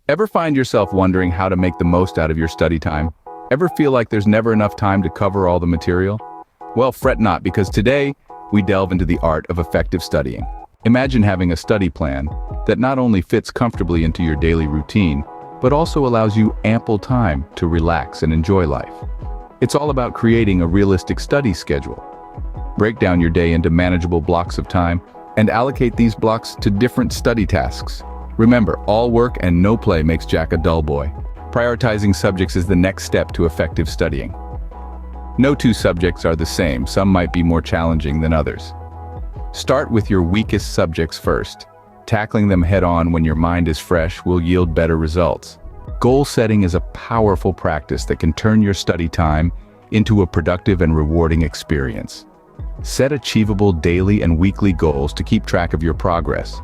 Ever find yourself wondering how to make the most out of your study time? Ever feel like there's never enough time to cover all the material? Well, fret not, because today we delve into the art of effective studying. Imagine having a study plan that not only fits comfortably into your daily routine, but also allows you ample time to relax and enjoy life. It's all about creating a realistic study schedule. Break down your day into manageable blocks of time and allocate these blocks to different study tasks. Remember, all work and no play makes Jack a dull boy. Prioritizing subjects is the next step to effective studying. No two subjects are the same. Some might be more challenging than others. Start with your weakest subjects first. Tackling them head-on when your mind is fresh will yield better results. Goal setting is a powerful practice that can turn your study time into a productive and rewarding experience. Set achievable daily and weekly goals to keep track of your progress.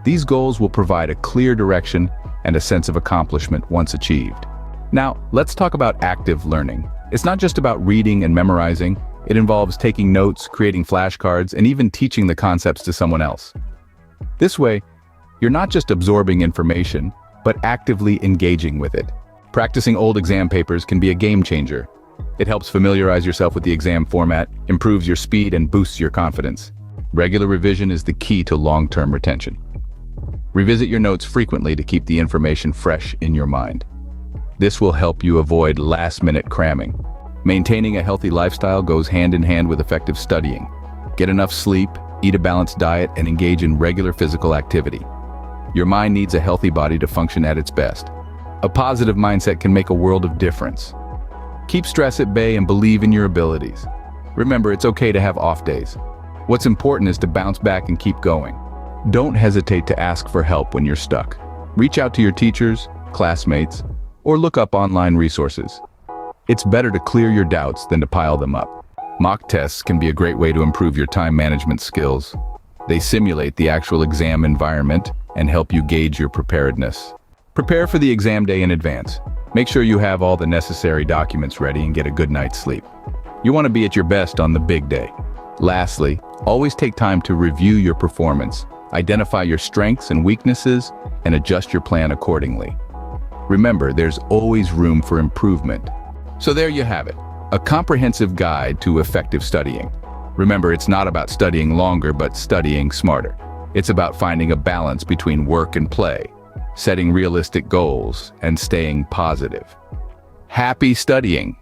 These goals will provide a clear direction and a sense of accomplishment once achieved. Now, let's talk about active learning. It's not just about reading and memorizing. It involves taking notes, creating flashcards, and even teaching the concepts to someone else. This way, you're not just absorbing information, but actively engaging with it. Practicing old exam papers can be a game changer. It helps familiarize yourself with the exam format, improves your speed, and boosts your confidence. Regular revision is the key to long-term retention. Revisit your notes frequently to keep the information fresh in your mind. This will help you avoid last-minute cramming. Maintaining a healthy lifestyle goes hand in hand with effective studying. Get enough sleep, eat a balanced diet, and engage in regular physical activity. Your mind needs a healthy body to function at its best. A positive mindset can make a world of difference. Keep stress at bay and believe in your abilities. Remember, it's okay to have off days. What's important is to bounce back and keep going. Don't hesitate to ask for help when you're stuck. Reach out to your teachers, classmates, or look up online resources. It's better to clear your doubts than to pile them up. Mock tests can be a great way to improve your time management skills. They simulate the actual exam environment and help you gauge your preparedness. Prepare for the exam day in advance. Make sure you have all the necessary documents ready and get a good night's sleep. You want to be at your best on the big day. Lastly, always take time to review your performance. Identify your strengths and weaknesses and adjust your plan accordingly. Remember, there's always room for improvement. So there you have it, a comprehensive guide to effective studying. Remember, it's not about studying longer, but studying smarter. It's about finding a balance between work and play, setting realistic goals, and staying positive. Happy studying!